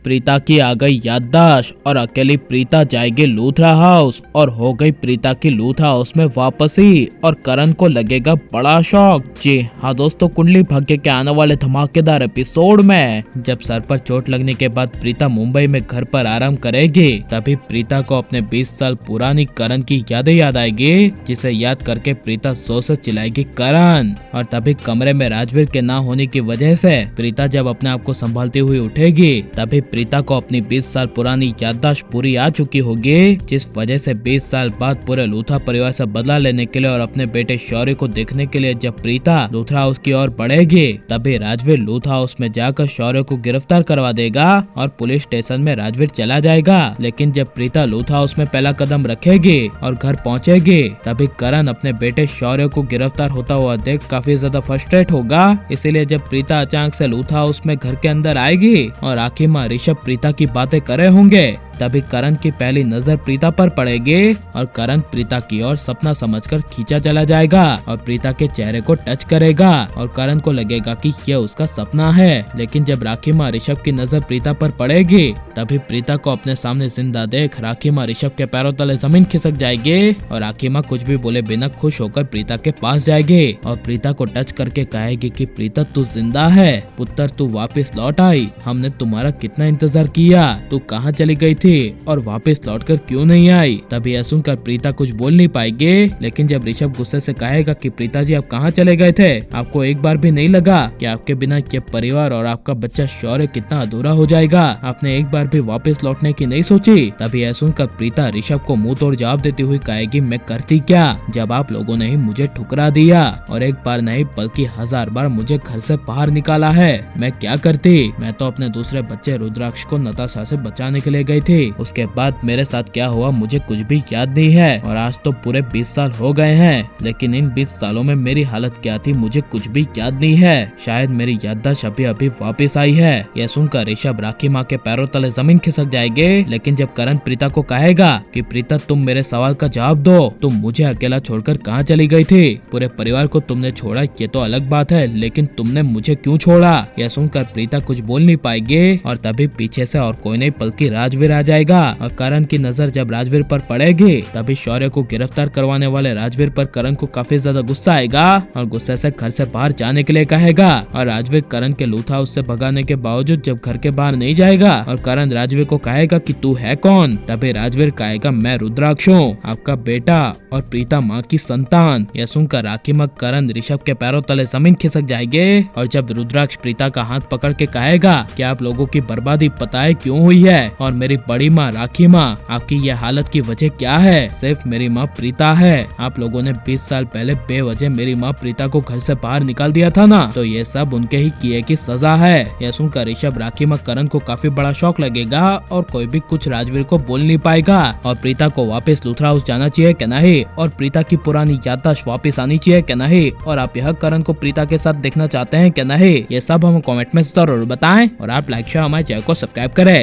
प्रीता की आ गई याददाश्त और अकेली प्रीता जाएगी लूथरा हाउस और हो गई प्रीता की लूथरा हाउस में वापसी और करण को लगेगा बड़ा शौक। जी हाँ दोस्तों, कुंडली भाग्य के आने वाले धमाकेदार एपिसोड में जब सर पर चोट लगने के बाद प्रीता मुंबई में घर पर आराम करेगी, तभी प्रीता को अपने 20 साल पुरानी करण की यादें याद आएगी, जिसे याद करके प्रीता जोर से चिल्लाएगी करण। और तभी कमरे में राजवीर के ना होने की वजह से प्रीता जब अपने आप को संभालती हुई उठेगी, तभी प्रीता को अपनी 20 साल पुरानी याददाश्त पूरी आ चुकी होगी, जिस वजह से 20 साल बाद पूरे लूथरा परिवार से बदला लेने के लिए और अपने बेटे शौर्य को देखने के लिए जब प्रीता लूथरा हाउस की ओर बढ़ेगी, तभी राजवीर लूथरा हाउस में जाकर शौर्य को गिरफ्तार करवा देगा और पुलिस स्टेशन में राजवीर चला जाएगा। लेकिन जब प्रीता लूथरा हाउस में पहला कदम रखेगी और घर पहुंचेगी, तभी करण अपने बेटे शौर्य को गिरफ्तार होता हुआ देख काफी ज्यादा फ्रस्ट्रेट होगा। इसीलिए जब प्रीता अचानक से लूथरा हाउस में घर के अंदर आएगी और आखिर में ऋषभ प्रीता की बातें करे होंगे, तभी करण की पहली नजर प्रीता पर पड़ेगी और करण प्रीता की ओर सपना समझकर खींचा चला जाएगा और प्रीता के चेहरे को टच करेगा और करण को लगेगा कि यह उसका सपना है। लेकिन जब राखी माँ ऋषभ की नजर प्रीता पर पड़ेगी, तभी प्रीता को अपने सामने जिंदा देख राखी माँ ऋषभ के पैरों तले जमीन खिसक जाएगी और राखी माँ कुछ भी बोले बिना खुश होकर प्रीता के पास जाएगी और प्रीता को टच करके कहेगी कि प्रीता तू जिंदा है, पुत्र तू वापस लौट आई, हमने तुम्हारा कितना इंतजार किया, तू कहाँ चली गई थी और वापस लौटकर क्यों नहीं आई। तभी यह सुनकर प्रीता कुछ बोल नहीं पाएगी। लेकिन जब ऋषभ गुस्से से कहेगा कि प्रीता जी आप कहाँ चले गए थे, आपको एक बार भी नहीं लगा कि आपके बिना ये परिवार और आपका बच्चा शौर्य कितना अधूरा हो जाएगा, आपने एक बार भी वापस लौटने की नहीं सोची। तभी यह सुनकर प्रीता ऋषभ को मुंह तोड़ जवाब देती हुई कहेगी मैं करती क्या, जब आप लोगों ने ही मुझे ठुकरा दिया और एक बार नहीं बल्कि 1000 बार मुझे घर से बाहर निकाला है, मैं क्या करती। मैं तो अपने दूसरे बच्चे रुद्राक्ष को नताशा से बचाने के लिए गई थी, उसके बाद मेरे साथ क्या हुआ मुझे कुछ भी याद नहीं है और आज तो पूरे 20 साल हो गए हैं, लेकिन इन 20 सालों में मेरी हालत क्या थी मुझे कुछ भी याद नहीं है, शायद मेरी याददाश्त अभी अभी वापस आई है। यह सुनकर ऋषभ राखी माँ के पैरों तले जमीन खिसक जाएंगे। लेकिन जब करण प्रीता को कहेगा कि प्रीता तुम मेरे सवाल का जवाब दो, तुम मुझे अकेला छोड़कर कहाँ चली गई थी, पूरे परिवार को तुमने छोड़ा ये तो अलग बात है, लेकिन तुमने मुझे क्यों छोड़ा। यह सुनकर प्रीता कुछ बोल नहीं पाएगी और तभी पीछे से और कोई नहीं बल्कि राजवीर आ जाएगा और करण की नजर जब राजवीर पर पड़ेगी, तभी शौर्य को गिरफ्तार करवाने वाले राजवीर पर करण को काफी ज्यादा गुस्सा आएगा और गुस्से से घर से बाहर जाने के लिए कहेगा और राजवीर करण के लूथरा हाउस से भगाने के बावजूद जब घर के बाहर नहीं जाएगा और करण राजवीर को कहेगा कि तू है कौन, तभी राजवीर कहेगा मैं रुद्राक्ष हूँ, आपका बेटा और प्रीता माँ की संतान। यह सुनकर राखी माँ करण ऋषभ के पैरों तले जमीन खिसक जाएंगे और जब रुद्राक्ष प्रीता का हाथ पकड़ के कहेगा कि आप लोगों की बर्बादी पता है क्यों हुई है और मेरी बड़ी माँ राखी माँ आपकी यह हालत की वजह क्या है, सिर्फ मेरी माँ प्रीता है, आप लोगों ने 20 साल पहले बेवजह मेरी माँ प्रीता को घर से बाहर निकाल दिया था ना, तो ये सब उनके ही किए की सजा है। यह सुनकर ऋषभ राखी माँ करण को काफी बड़ा शौक लगेगा और कोई भी कुछ राजवीर को बोल नहीं पाएगा और प्रीता को वापस लूथरा हाउस जाना चाहिए क्या नहीं और प्रीता की पुरानी याददाश्त वापस आनी चाहिए क्या नहीं और आप यह करण को प्रीता के साथ देखना चाहते हैं क्या नहीं, ये सब हमें कमेंट में जरूर बताएं और आप लाइक शेयर हमारे चैनल को सब्सक्राइब करें।